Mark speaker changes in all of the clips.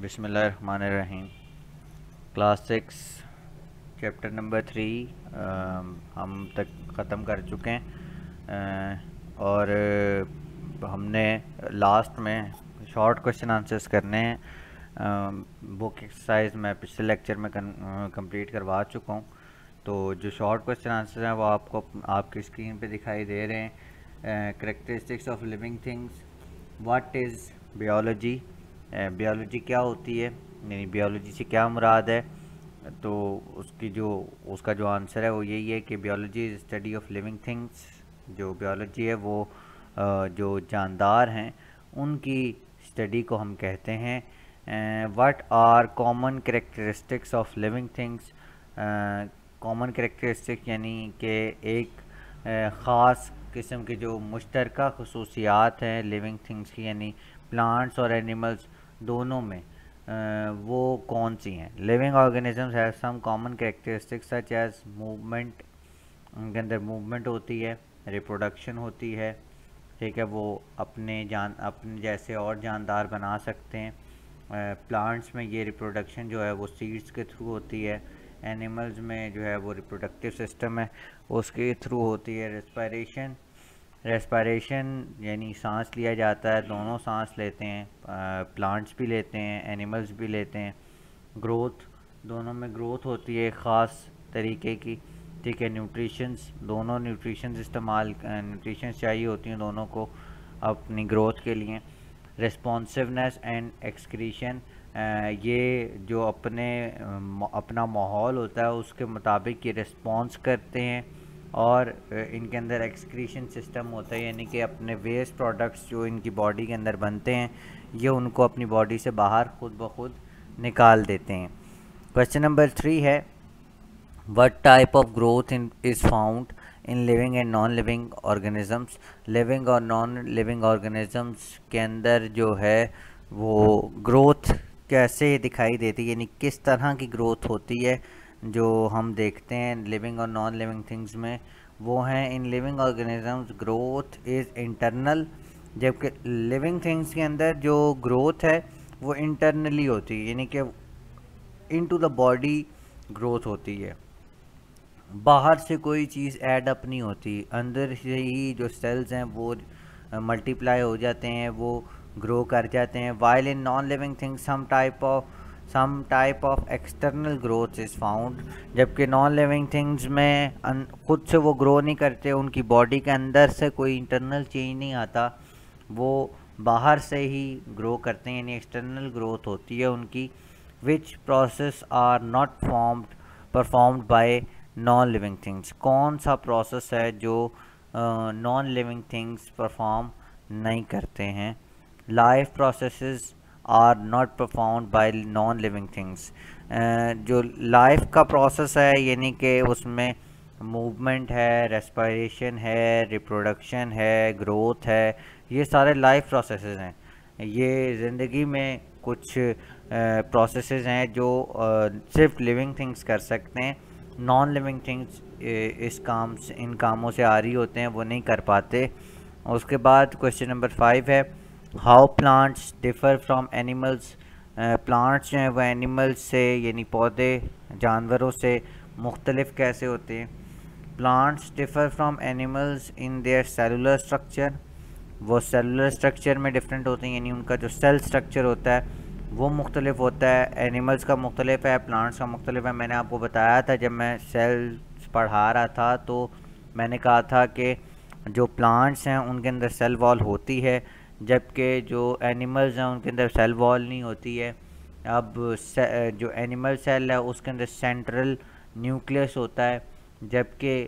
Speaker 1: बिस्मिल्लाहिर्रहमानिर्रहीम। Class 6 chapter number 3 हम तक ख़त्म कर चुके हैं। और हमने लास्ट में शॉर्ट क्वेश्चन आंसर्स करने हैं। बुक एक्सरसाइज मैं पिछले लेक्चर में कंप्लीट करवा चुका हूँ। तो जो शॉर्ट क्वेश्चन आंसर हैं वो आपको आपकी स्क्रीन पे दिखाई दे रहे हैं। Characteristics of living things, what is biology, biology क्या होती है, यानी बियोलॉजी से क्या मुराद है। तो उसका जो आंसर है वो यही है कि biology is study of living things. जो बियोलॉजी है वो जो जानदार हैं उनकी स्टडी को हम कहते हैं। What are common characteristics of living things. Common characteristic यानी कि एक ख़ास किस्म के जो मुश्तरका खसूसियात हैं लिविंग थिंग्स की, यानी प्लांट्स और एनिमल्स दोनों में, वो कौन सी हैं। Living organisms have some common characteristics such as movement, उनके अंदर मूवमेंट होती है, रिप्रोडक्शन होती है, ठीक है, वो अपने जैसे और जानदार बना सकते हैं। प्लांट्स में ये रिप्रोडक्शन जो है वो सीड्स के थ्रू होती है। एनिमल्स में जो है वो रिप्रोडक्टिव सिस्टम है उसके थ्रू होती है। रेस्पिरेशन यानी सांस लिया जाता है, दोनों सांस लेते हैं, प्लांट्स भी लेते हैं, एनिमल्स भी लेते हैं। ग्रोथ, दोनों में ग्रोथ होती है ख़ास तरीके की, ठीक है। न्यूट्रिशंस, दोनों न्यूट्रिशंस चाहिए होती हैं दोनों को अपनी ग्रोथ के लिए। रिस्पॉन्सिवनेस एंड एक्सक्रीशन, ये जो अपना माहौल होता है उसके मुताबिक ये रिस्पॉन्स करते हैं। और इनके अंदर एक्सक्रीशन सिस्टम होता है, यानी कि अपने वेस्ट प्रोडक्ट्स जो इनकी बॉडी के अंदर बनते हैं ये उनको अपनी बॉडी से बाहर खुद ब खुद निकाल देते हैं। क्वेश्चन नंबर 3 है, what type of growth is found in living and non living organisms. Living और नॉन लिविंग ऑर्गेनिजम्स के अंदर जो है वो ग्रोथ कैसे दिखाई देती है, यानी किस तरह की ग्रोथ होती है जो हम देखते हैं लिविंग और नॉन लिविंग थिंग्स में। वो हैं, in living organisms growth is internal, जबकि लिविंग थिंग्स के अंदर जो ग्रोथ है वो इंटरनली होती है, यानी कि इनटू द बॉडी ग्रोथ होती है, बाहर से कोई चीज़ ऐड अप नहीं होती, अंदर से ही जो सेल्स हैं वो मल्टीप्लाई हो जाते हैं, वो ग्रो कर जाते हैं। While in non living things some type of external growth is found, जबकि नॉन लिविंग थिंग्स में खुद से वो ग्रो नहीं करते, उनकी बॉडी के अंदर से कोई इंटरनल चेंज नहीं आता, वो बाहर से ही ग्रो करते हैं, यानी एक्सटर्नल ग्रोथ होती है उनकी। Which process are not performed by non living things, कौन सा प्रोसेस है जो नॉन लिविंग थिंग्स परफॉर्म नहीं करते हैं। Life processes are not performed by non living things, जो लाइफ का प्रोसेस है यानी कि उसमें मूवमेंट है, रेस्पिरेशन है, रिप्रोडक्शन है, ग्रोथ है, ये सारे लाइफ प्रोसेसेस हैं। ये ज़िंदगी में कुछ प्रोसेसेस हैं जो सिर्फ लिविंग थिंग्स कर सकते हैं, नॉन लिविंग थिंग्स इन कामों से आ रही होते हैं, वो नहीं कर पाते। उसके बाद क्वेश्चन नंबर 5 है, how plants differ from animals. Plants जो हैं वो एनिमल्स से यानी पौधे जानवरों से मुख्तलिफ कैसे होते हैं। Plants differ from animals in their cellular structure, वो सेलुलर स्ट्रक्चर में डिफरेंट होते हैं, यानी उनका जो सेल स्ट्रक्चर होता है वो मुख्तलिफ होता है। एनिमल्स का मुख्तलिफ है, प्लांट्स का मुख्तलिफ है। मैंने आपको बताया था जब मैं सेल्स पढ़ा रहा था तो मैंने कहा था कि जो प्लांट्स हैं उनके अंदर सेल वॉल होती है, जबकि जो एनिमल्स हैं उनके अंदर सेल वॉल नहीं होती है। अब जो एनिमल सेल है उसके अंदर सेंट्रल न्यूक्लियस होता है, जबकि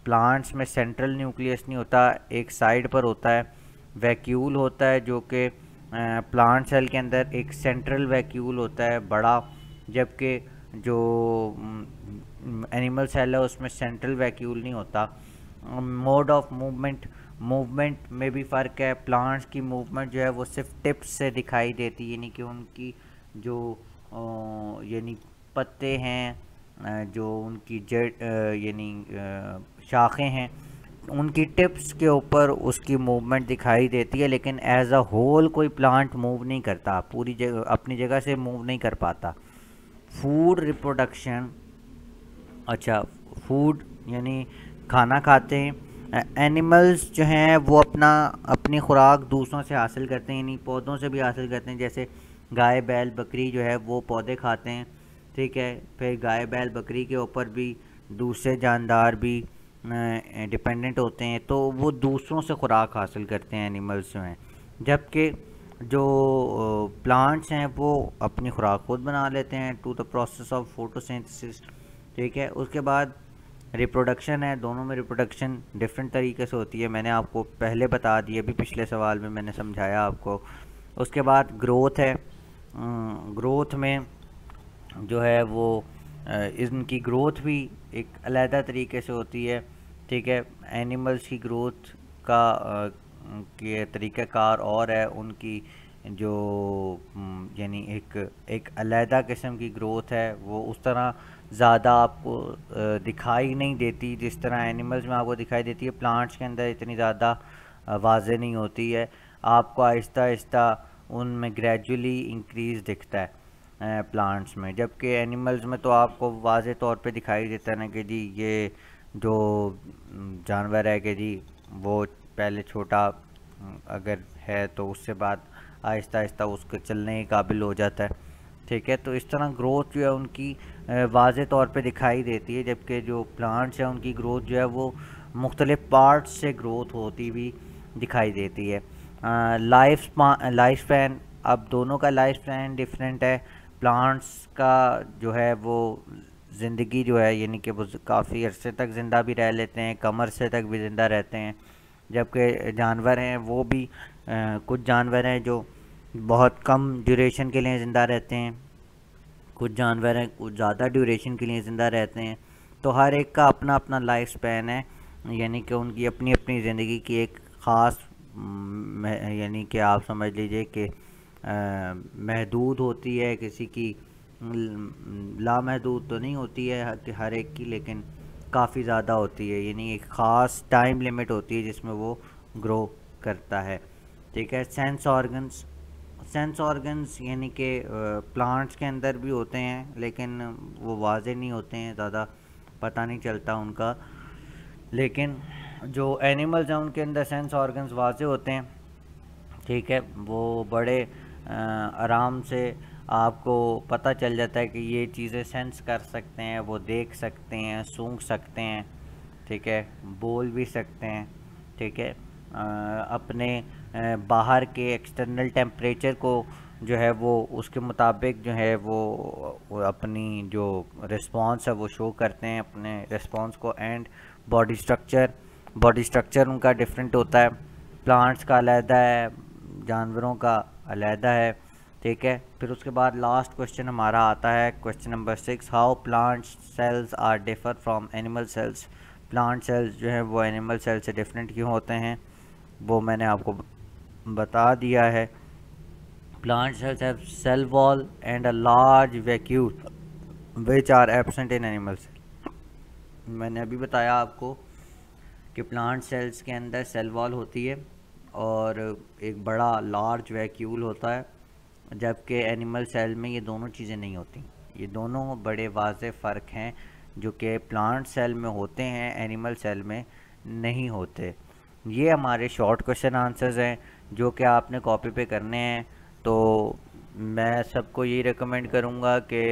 Speaker 1: प्लांट्स में सेंट्रल न्यूक्लियस नहीं होता, एक साइड पर होता है। वैक्यूल होता है जो कि प्लांट सेल के अंदर एक सेंट्रल वैक्यूल होता है बड़ा, जबकि जो एनिमल सेल है उसमें सेंट्रल वैक्यूल नहीं होता। मोड ऑफ मूवमेंट में भी फ़र्क है। प्लांट्स की मूवमेंट जो है वो सिर्फ टिप्स से दिखाई देती है, यानी कि उनकी जो यानी पत्ते हैं, जो उनकी जड़ यानी शाखें हैं, उनकी टिप्स के ऊपर उसकी मूवमेंट दिखाई देती है, लेकिन एज अ होल कोई प्लांट मूव नहीं करता, पूरी जगह अपनी जगह से मूव नहीं कर पाता। फूड रिप्रोडक्शन, अच्छा फूड यानी खाना खाते हैं। एनिमल्स जो हैं वो अपनी खुराक दूसरों से हासिल करते हैं, यानी पौधों से भी हासिल करते हैं। जैसे गाय बैल बकरी जो है वो पौधे खाते हैं, ठीक है। फिर गाय बैल बकरी के ऊपर भी दूसरे जानदार भी डिपेंडेंट होते हैं, तो वो दूसरों से खुराक हासिल करते हैं एनिमल्स जो हैं। जबकि जो प्लांट्स हैं वो अपनी खुराक खुद बना लेते हैं to the process of photosynthesis, ठीक है। उसके बाद रिप्रोडक्शन है, दोनों में रिप्रोडक्शन डिफरेंट तरीके से होती है, मैंने आपको पहले बता दिया, अभी पिछले सवाल में मैंने समझाया आपको। उसके बाद ग्रोथ है, ग्रोथ में जो है वो इनकी ग्रोथ भी एक अलहदा तरीके से होती है, ठीक है। एनिमल्स की ग्रोथ का के तरीक़ाकार और है, उनकी जो यानी एक अलहदा किस्म की ग्रोथ है, वो उस तरह ज़्यादा आपको दिखाई नहीं देती जिस तरह एनिमल्स में आपको दिखाई देती है। प्लांट्स के अंदर इतनी ज़्यादा वाज़े नहीं होती है, आपको आहिस्ता आहिस्ता उनमें ग्रेजुअली इंक्रीज़ दिखता है प्लांट्स में। जबकि एनिमल्स में तो आपको वाज़े तौर पे दिखाई देता है ना कि जी ये जो जानवर है कि जी वो पहले छोटा अगर है तो उससे बाद आहिस्ता आहिस्ता उसके चलने के काबिल हो जाता है, ठीक है। तो इस तरह ग्रोथ जो है उनकी वाज़े तौर पे दिखाई देती है, जबकि जो प्लांट्स हैं उनकी ग्रोथ जो है वो मुख्तलिफ पार्ट्स से ग्रोथ होती हुई दिखाई देती है। लाइफ स्पैन, अब दोनों का लाइफ स्पैन डिफरेंट है। प्लांट्स का जो है वो ज़िंदगी जो है यानी कि वो काफ़ी अरसे तक ज़िंदा भी रह लेते हैं, कम अरसे तक भी ज़िंदा रहते हैं। जबकि जानवर हैं वो भी कुछ जानवर हैं जो बहुत कम ड्यूरेशन के लिए ज़िंदा रहते हैं, कुछ जानवर हैं कुछ ज़्यादा ड्यूरेशन के लिए ज़िंदा रहते हैं। तो हर एक का अपना अपना लाइफ स्पैन है, यानी कि उनकी अपनी अपनी ज़िंदगी की एक ख़ास यानी कि आप समझ लीजिए कि महदूद होती है, किसी की लामहदूद तो नहीं होती है कि हर एक की, लेकिन काफ़ी ज़्यादा होती है, यानी एक ख़ास टाइम लिमिट होती है जिसमें वो ग्रो करता है, ठीक है। सेंस ऑर्गन्स यानी कि प्लांट्स के अंदर भी होते हैं, लेकिन वो वाज़े नहीं होते हैं, ज़्यादा पता नहीं चलता उनका। लेकिन जो एनिमल्स हैं उनके अंदर सेंस ऑर्गन्स वाज़े होते हैं, ठीक है। वो बड़े आराम से आपको पता चल जाता है कि ये चीज़ें सेंस कर सकते हैं, वो देख सकते हैं, सूंघ सकते हैं, ठीक है, बोल भी सकते हैं, ठीक है। अपने बाहर के एक्सटर्नल टेम्परेचर को जो है वो उसके मुताबिक जो है वो अपनी जो रिस्पांस है वो शो करते हैं अपने रिस्पांस को। एंड बॉडी स्ट्रक्चर उनका डिफरेंट होता है, प्लांट्स का अलहदा है, जानवरों का अलहदा है, ठीक है। फिर उसके बाद लास्ट क्वेश्चन हमारा आता है question number 6, how plant cells are differ from animal cells. Plant cells जो है वो एनिमल सेल से डिफरेंट क्यों होते हैं, वो मैंने आपको बता दिया है। Plant cells have cell wall and a large vacuole which are absent in animal cell. मैंने अभी बताया आपको कि प्लांट सेल्स के अंदर सेल वॉल होती है और एक बड़ा लार्ज वैक्यूल होता है, जबकि एनिमल सेल में ये दोनों चीज़ें नहीं होती। ये दोनों बड़े वाज़े फ़र्क हैं जो कि प्लांट सेल में होते हैं, एनिमल सेल में नहीं होते। ये हमारे शॉर्ट क्वेश्चन आंसर्स हैं जो कि आपने कॉपी पे करने हैं। तो मैं सबको ये रिकमेंड करूँगा कि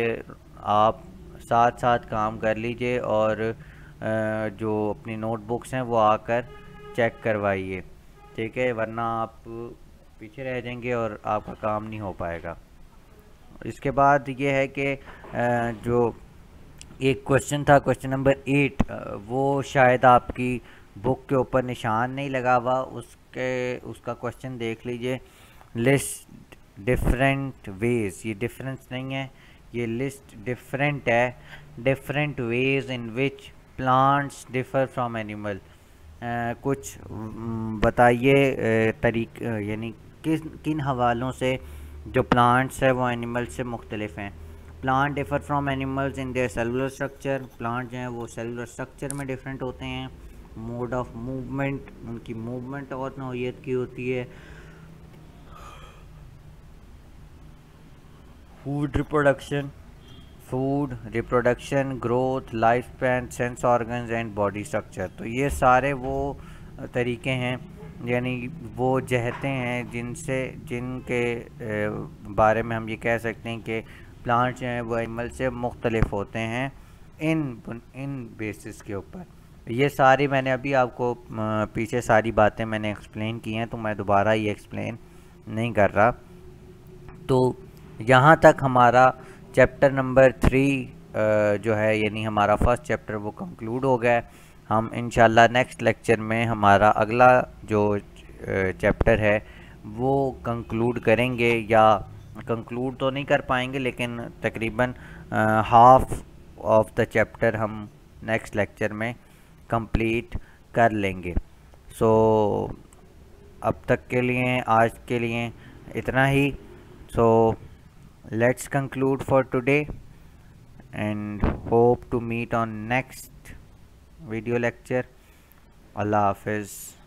Speaker 1: आप साथ साथ काम कर लीजिए और जो अपनी नोटबुक्स हैं वो आकर चेक करवाइए, ठीक है, वरना आप पीछे रह जाएंगे और आपका काम नहीं हो पाएगा। इसके बाद ये है कि जो एक क्वेश्चन था क्वेश्चन नंबर 8, वो शायद आपकी बुक के ऊपर निशान नहीं लगा हुआ, उसका क्वेश्चन देख लीजिए। लिस्ट डिफरेंट वेज, ये डिफरेंस नहीं है, ये लिस्ट डिफरेंट है, different ways in which plants differ from animal. कुछ बताइए यानी किन हवालों से जो प्लांट्स है वो एनिमल्स से मुख्तलिफ हैं। Plant differ from animals in their cellular structure, plant जो हैं वो सेलुलर स्ट्रक्चर में डिफरेंट होते हैं। मोड ऑफ मूवमेंट, उनकी मूवमेंट और नौइयत की होती है। Food reproduction, growth, life span, sense organs and body structure. तो ये सारे वो तरीके हैं, यानी वो जहतें हैं जिनके बारे में हम ये कह सकते हैं कि प्लांट्स जो हैं वो एनिमल से मुख्तलिफ होते हैं इन बेसिस के ऊपर। ये सारी मैंने अभी आपको पीछे सारी बातें मैंने एक्सप्लेन की हैं, तो मैं दोबारा ये एक्सप्लेन नहीं कर रहा। तो यहाँ तक हमारा चैप्टर नंबर 3 जो है, यानी हमारा फर्स्ट चैप्टर वो कंक्लूड हो गया है। हम इंशाल्लाह नेक्स्ट लेक्चर में हमारा अगला जो चैप्टर है वो कंक्लूड करेंगे, या कंक्लूड तो नहीं कर पाएंगे लेकिन तकरीबन हाफ ऑफ द चैप्टर हम नेक्स्ट लेक्चर में कंप्लीट कर लेंगे। सो अब तक के लिए, आज के लिए इतना ही। So let's conclude for today and hope to meet on next video lecture. Allah Hafiz.